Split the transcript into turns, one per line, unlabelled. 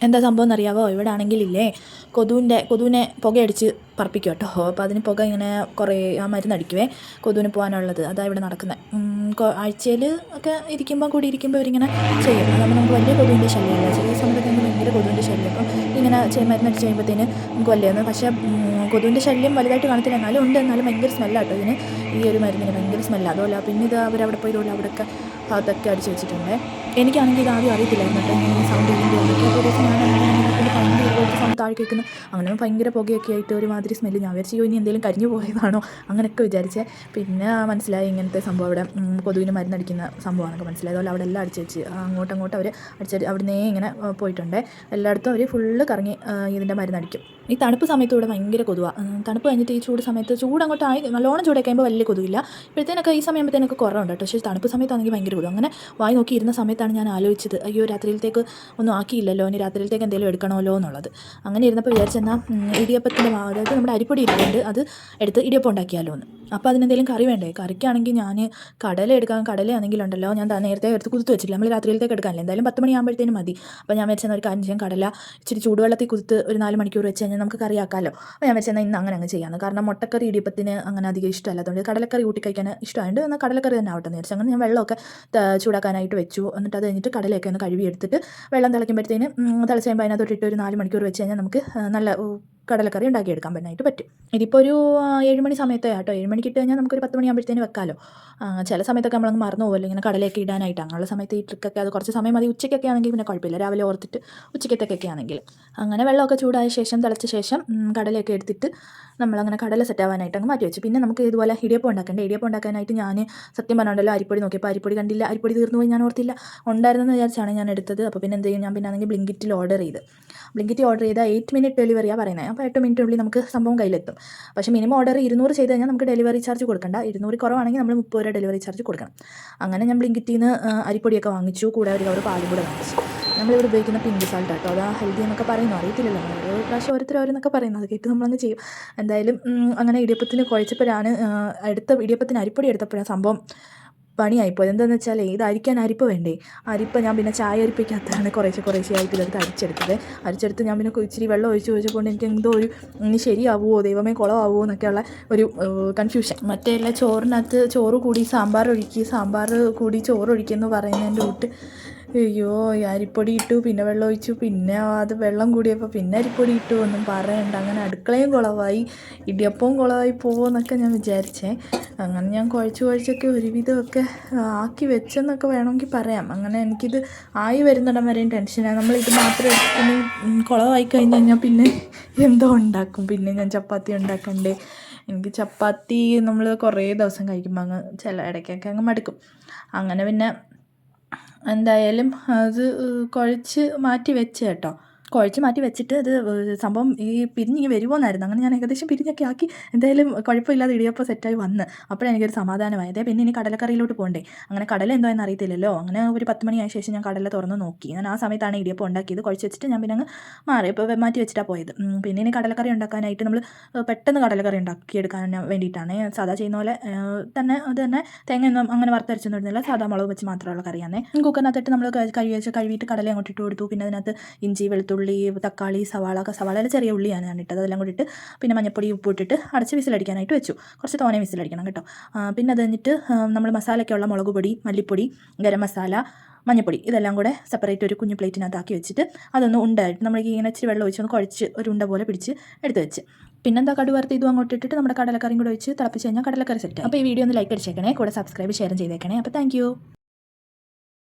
എന്താ സംഭവം എന്നറിയാവോ? ഇവിടെ ആണെങ്കിലില്ലേ കൊതുവിനെ പുകയടിച്ച് പറപ്പിക്കും കേട്ടോ. അപ്പോൾ അതിന് പുക ഇങ്ങനെ കുറേ ആ മരുന്നടിക്കുവേ കൊതുവിന് പോകാനുള്ളത്. അതാണ് ഇവിടെ നടക്കുന്നത്. ആഴ്ചയിൽ ഒക്കെ കൂടി ഇരിക്കുമ്പോൾ ഇവരിങ്ങനെ ചെയ്യും. അതാകുമ്പോൾ നമുക്ക് വലിയ കൊതുവിൻ്റെ ശല്യമല്ല. ചില സമയത്തൊക്കെ നമുക്ക് ഭയങ്കര കൊതുവിൻ്റെ ശല്യം. അപ്പം ഇങ്ങനെ മരുന്നടിച്ച് കഴിയുമ്പോഴത്തേന് നമുക്ക് വലിയൊന്ന്. പക്ഷേ കൊതുവിൻ്റെ ശല്യം വലുതായിട്ട് കാണത്തില്ല, എന്നാലും ഭയങ്കര സ്മെല്ലാട്ടോ ഇതിന്. ഈ ഒരു മരുന്നിന് ഭയങ്കര സ്മെല്ലാണ്. അതുപോലെ പിന്നെ ഇത് അവരവിടെ പോയതുപോലെ അവിടെയൊക്കെ ഭാഗത്തൊക്കെ അടിച്ച് വെച്ചിട്ടുണ്ട്. എനിക്കാണെങ്കിൽ ഇത് ആദ്യം അറിയത്തില്ലായിരുന്നു കേട്ടോ, ഇങ്ങനെ സൗണ്ട് ചെയ്യുമ്പോൾ. അപ്പോൾ ഒരു ദിവസം ഭയങ്കര സൗണ്ട് താഴെ കേൾക്കുന്നു. അങ്ങനെ ഭയങ്കര പുകയൊക്കെ ആയിട്ട് ഒരുമാതിരി സ്മെല്ല്. ഞാൻ വിചാരിച്ചു ഇനി എന്തെങ്കിലും കരിഞ്ഞു പോയതാണോ അങ്ങനെയൊക്കെ വിചാരിച്ചേ. പിന്നെ മനസ്സിലായി ഇങ്ങനത്തെ സംഭവം അവിടെ കൊതുവിന് മരുന്നടിക്കുന്ന സംഭവമാണൊക്കെ മനസ്സിലായത്. അതുപോലെ അവിടെ എല്ലാം അടിച്ച് വെച്ച് അങ്ങോട്ടങ്ങോട്ട് അവർ അവിടുന്നേ ഇങ്ങനെ പോയിട്ടുണ്ട്. എല്ലായിടത്തും അവർ ഫുള്ള് കറങ്ങി ഇതിൻ്റെ മരുന്നടിക്കും. ഈ തണുപ്പ് സമയത്ത് ഇവിടെ ഭയങ്കര കൊതുവാണ്. തണുപ്പ് കഴിഞ്ഞിട്ട് ഈ സമയത്ത് ചൂടങ്ങോട്ടായി നല്ലോണം ചൂടൊക്കെ കഴിയുമ്പോൾ വലിയ കൊതുവില്ല. ഇപ്പോഴത്തേനൊക്കെ ഈ സമയത്തേനൊക്കെ കുറവുണ്ട് കേട്ടോ. പക്ഷേ തണുപ്പ് സമയത്താണെങ്കിൽ ഭയങ്കര കൊതുവ്. അങ്ങനെ വായി നോക്കി ഇരുന്ന സമയത്താണ് ഞാൻ ആലോചിച്ചത്, അയ്യോ രാത്രിയിലത്തേക്ക് ഒന്നും ആക്കിയില്ലല്ലോ, ഇനി രാത്രിയിലത്തേക്ക് എന്തെങ്കിലും എടുക്കണമല്ലോ എന്നുള്ളത്. അങ്ങനെ ഇരുന്നപ്പോൾ വിചാരിച്ചെന്നാൽ ഇടിയപ്പത്തിൻ്റെ മാവ്, അതായത് നമ്മുടെ അരിപ്പൊടി ഇരിക്കുന്നുണ്ട്, അത് എടുത്ത് ഇടിയപ്പം ഉണ്ടാക്കിയാലോ എന്ന്. അപ്പോൾ അതിനെന്തെങ്കിലും കറി വേണ്ടേ? കറിക്കാണെങ്കിൽ ഞാൻ കടലയാണെങ്കിലുണ്ടല്ലോ, ഞാൻ നേരത്തെ എടുത്ത് കുതിർത്ത് വെച്ചില്ല. നമ്മൾ രാത്രിയിലത്തേക്ക് എടുക്കാനല്ലേ, എന്തായാലും 10 മണിയാകുമ്പോഴത്തേനും മതി. അപ്പോൾ ഞാൻ വെച്ചാൽ ഒരു കാര്യം ചെയ്യാം, കടല ഇച്ചിരി ചൂടുവെള്ളത്തിൽ കുതിർത്ത് ഒരു 4 മണിക്കൂർ വെച്ച് കഴിഞ്ഞാൽ നമുക്ക് കറിയാക്കാമല്ലോ. അപ്പോൾ ഞാൻ വെച്ചാൽ ഇന്ന് അങ്ങനെ ചെയ്യാമെന്ന്. കാരണം മുട്ടക്കറി ഇടിയപ്പത്തിന് അങ്ങനെ അധികം ഇഷ്ടമല്ലാത്തതുകൊണ്ട് കടലക്കറി കൂട്ടി കഴിക്കാൻ ഇഷ്ടമായിട്ട് എന്നാൽ കടലക്കറി തന്നെ ആവട്ടെ എന്ന് വിചാരിച്ചു. അങ്ങനെ ഞാൻ വെള്ളമൊക്കെ ചൂടാക്കാനായിട്ട് വെച്ചു. എന്നിട്ട് അത് കഴിഞ്ഞിട്ട് കടലയൊക്കെ ഒന്ന് കഴുകി എടുത്തിട്ട് വെള്ളം തിളയ്ക്കുമ്പോഴത്തേന് തിളച്ച് കഴിയുമ്പോൾ അതിനകത്തോട്ടിട്ട് ഒരു 4 മണിക്കൂർ വെച്ച് കഴിഞ്ഞാൽ നമുക്ക് നല്ല കടലക്കറി ഉണ്ടാക്കിയെടുക്കാൻ പറ്റും. ഇതിപ്പോൾ ഒരു 7 മണി സമയത്തേ കേട്ടോ. 7 മണിക്ക് ഇട്ട് കഴിഞ്ഞാൽ നമുക്കൊരു 10 മണിയാകുമ്പോഴത്തേന് വെക്കാമല്ലോ. ചില സമയത്തൊക്കെ നമ്മളങ്ങ് മറന്നു പോകുമല്ലോ ഇങ്ങനെ കടലയൊക്കെ ഇടാനായിട്ട്. അങ്ങനെയുള്ള സമയത്ത് ഈ ട്രിക്കൊക്കെ അത് കുറച്ച് സമയം മതി. ഉച്ചയ്ക്കൊക്കെ ആണെങ്കിൽ പിന്നെ കുഴപ്പമില്ല, രാവിലെ ഓർത്തിട്ട് ഉച്ചയ്ക്കത്തേക്കൊക്കെ ആണെങ്കിൽ. അങ്ങനെ വെള്ളമൊക്കെ ചൂടായ ശേഷം തിളച്ച ശേഷം കടലയൊക്കെ എടുത്തിട്ട് നമ്മളങ്ങനെ കടല സെറ്റാവാനായിട്ട് അങ്ങ് മാറ്റി വെച്ചു. പിന്നെ നമുക്ക് ഇതുപോലെ ഇടിയപ്പം ഉണ്ടാക്കണ്ടേ. ഇടിയപ്പം ഉണ്ടാക്കാനായിട്ട് ഞാൻ സത്യം പറഞ്ഞുണ്ടല്ലോ അരിപ്പൊടി നോക്കിയപ്പോൾ അരിപ്പൊടി കണ്ടില്ല. അരിപ്പൊടി തീർന്നു പോയി. ഞാൻ ഓർത്തില്ല ഉണ്ടായിരുന്നെന്ന് വിചാരിച്ചാണ് ഞാൻ എടുത്തത്. അപ്പോൾ പിന്നെ എന്ത് ചെയ്യും, ഞാൻ പിന്നെ ആണെങ്കിൽ ബ്ലിങ്കിറ്റിൽ ഓർഡർ ചെയ്ത് 8 മിനിറ്റ് ഡെലിവറിയാണ് പറയുന്നത്. അപ്പോൾ 8 മിനിറ്റിനുള്ളിൽ നമുക്ക് സംഭവം കയ്യിലെത്തും. പക്ഷേ മിനിമം ഓർഡർ 200 ചെയ്ത് കഴിഞ്ഞാൽ നമുക്ക് ഡെലിവറി ചാർജ് കൊടുക്കണ്ട. 200 കുറവാണെങ്കിൽ നമ്മൾ 30 രൂപ ഡെലിവറി ചാർജ് കൊടുക്കണം. അങ്ങനെ ഞാൻ ബ്ലിങ്കിറ്റിൽ നിന്ന് അരിപ്പൊടിയൊക്കെ വാങ്ങിച്ചു, കൂടെ ഒരു കവർ പാലും കൂടെ വാങ്ങിച്ചു. നമ്മളിവിടെ ഉപയോഗിക്കുന്ന പിങ്ക് സാൾട്ട് കേട്ടോ, അതാ ഹെൽത്തി എന്നൊക്കെ പറയുന്നു, അറിയത്തില്ലല്ലോ. നമ്മൾ ഒരു പ്രാവശ്യം ഓരോരുത്തരോരോന്നൊക്കെ പറയുന്നത്, അത് കേട്ട് നമ്മളങ്ങ് ചെയ്യും. എന്തായാലും അങ്ങനെ ഇടിയപ്പത്തിന് കുഴച്ചപ്പോഴാണ് ഇടിയപ്പത്തിന് അരിപ്പൊടി എടുത്തപ്പോഴാണ് സംഭവം പണിയായിപ്പോയത്. എന്താണെന്ന് വെച്ചാൽ ഇത് അരിക്കാൻ അരിപ്പ വേണ്ടേ. അരിപ്പ ഞാൻ പിന്നെ ചായ അരിപ്പയ്ക്കകത്താണ് കുറേശ്ശെ ആയിട്ട് ഇതെടുത്ത് അരിച്ചെടുത്ത് ഞാൻ പിന്നെ ഇച്ചിരി വെള്ളം ഒഴിച്ചുകൊണ്ട് എനിക്ക് എന്തോ ഒരു ഇനി ശരിയാവുമോ, ദൈവമേ കുളമാവുമോ എന്നൊക്കെയുള്ള ഒരു കൺഫ്യൂഷൻ. മറ്റേ എല്ലാ ചോറിനകത്ത് ചോറ് കൂടി സാമ്പാർ കൂടി ചോറ് ഒഴിക്കുമെന്ന് പറയുന്നതിൻ്റെ കൂട്ട് അയ്യോ അരിപ്പൊടി ഇട്ടു, പിന്നെ വെള്ളം ഒഴിച്ചു, പിന്നെ അത് വെള്ളം കൂടിയപ്പോൾ പിന്നെ അരിപ്പൊടി ഇട്ടു, ഒന്നും പറയണ്ട. അങ്ങനെ അടുക്കളയും കുളമായി, ഇടിയപ്പവും കുളമായി പോകുമെന്നൊക്കെ ഞാൻ വിചാരിച്ചേ. അങ്ങനെ ഞാൻ കുഴച്ചൊക്കെ ഒരുവിധമൊക്കെ ആക്കി വെച്ചെന്നൊക്കെ വേണമെങ്കിൽ പറയാം. അങ്ങനെ എനിക്കിത് ആയി വരുന്നിടം വരെയും ടെൻഷനാണ്. നമ്മളിത് മാത്രം എടുത്തിന് കുളമായി കഴിഞ്ഞ് കഴിഞ്ഞാൽ പിന്നെ എന്തോ ഉണ്ടാക്കും. പിന്നെ ഞാൻ ചപ്പാത്തി ഉണ്ടാക്കണ്ടേ. എനിക്ക് ചപ്പാത്തി നമ്മൾ കുറേ ദിവസം കഴിക്കുമ്പോൾ അങ്ങ് ചില ഇടയ്ക്കൊക്കെ അങ്ങ് മടുക്കും. അങ്ങനെ പിന്നെ എന്തായാലും അത് കുഴച്ച് മാറ്റി വെച്ച് കേട്ടോ. കുഴച്ച് മാറ്റി വെച്ചിട്ട് അത് സംഭവം ഈ പിരിഞ്ഞ് വരുമോയെന്നായിരുന്നു. അങ്ങനെ ഞാൻ ഏകദേശം പിരിഞ്ഞൊക്കെ ആക്കി. എന്തായാലും കുഴപ്പമില്ലാതെ ഇടിയപ്പം സെറ്റായി വന്ന് അപ്പോഴാണ് എനിക്കൊരു സമാധാനമായത്. പിന്നെ ഇനി കടലക്കറിയിലോട്ട് പോകണ്ടേ. അങ്ങനെ കടല എന്തോ എന്ന് അറിയത്തില്ലല്ലോ. അങ്ങനെ ഒരു 10 മണിയായ ശേഷം ഞാൻ കടല തുറന്ന് നോക്കി. ഞാൻ ആ സമയത്താണ് ഇടിയപ്പം ഉണ്ടാക്കിയത്. കുഴച്ച് വെച്ചിട്ട് ഞാൻ പിന്നെ അങ്ങ് മാറ്റി വെച്ചിട്ടാണ് പോയത്. പിന്നെ ഇനി കടലക്കറി ഉണ്ടാക്കാനായിട്ട് നമ്മൾ പെട്ടെന്ന് കടലക്കറി ഉണ്ടാക്കിയെടുക്കാൻ വേണ്ടിയിട്ടാണ് സാധാ ചെയ്യുന്ന പോലെ തന്നെ തേങ്ങയൊന്നും അങ്ങനെ വറുത്തരച്ചൊന്നും ഇടുന്നില്ല. സാധാ മുളക് വെച്ച് മാത്രമുള്ള കറിയാണ്. കുക്കറിനകത്തിട്ട് നമ്മൾ കഴുകിയിട്ട് കടല അങ്ങോട്ട് ഇട്ട് കൊടുത്തു. പിന്നെ അതിനകത്ത് ഇഞ്ചി, വെളുത്തുള്ളി, തക്കാളി, സവാള ചെറിയ ഉള്ളിയാണ് ഞാൻ ഇട്ടത്. അതെല്ലാം കൂടി ഇട്ട് പിന്നെ മഞ്ഞപ്പൊടി, ഉപ്പ് ഇട്ടിട്ട് അടച്ച് വിസിലടിക്കാനായിട്ട് വെച്ചു. കുറച്ച് തോനെ വിസിലടിക്കണം കേട്ടോ. പിന്നെ അത് കഴിഞ്ഞിട്ട് നമ്മൾ മസാലയ്ക്കുള്ള മുളക് പൊടി, മല്ലിപ്പൊടി, ഗരം മസാല, മഞ്ഞപ്പൊടി ഇതെല്ലാം കൂടെ സെപ്പറേറ്റ് ഒരു കുഞ്ഞു പ്ലേറ്റിനകത്താക്കി വെച്ചിട്ട് അതൊന്ന് ഉണ്ടായിട്ട് നമ്മൾ ഇങ്ങനെ ഇച്ചിരി വെള്ളം ഒഴിച്ച് ഒന്ന് കുഴച്ച് ഒരു ഉണ്ട പോലെ പിടിച്ച് എടുത്ത് വെച്ച്. പിന്നെന്താ കടുക് വറുത്ത് ഇതും അങ്ങോട്ട് ഇട്ടിട്ട് നമ്മുടെ കടലക്കറിയും കൂടെ വെച്ച് തിളപ്പിച്ച് കഴിഞ്ഞാൽ കടലക്കറി സെറ്റ്. അപ്പോൾ ഈ വീഡിയോ ഒന്ന് ലൈക്ക് അടിച്ചേക്കണേ, കൂടെ സബ്സ്ക്രൈബ് ഷെയർ ചെയ്തേക്കണേ. അപ്പോൾ താങ്ക്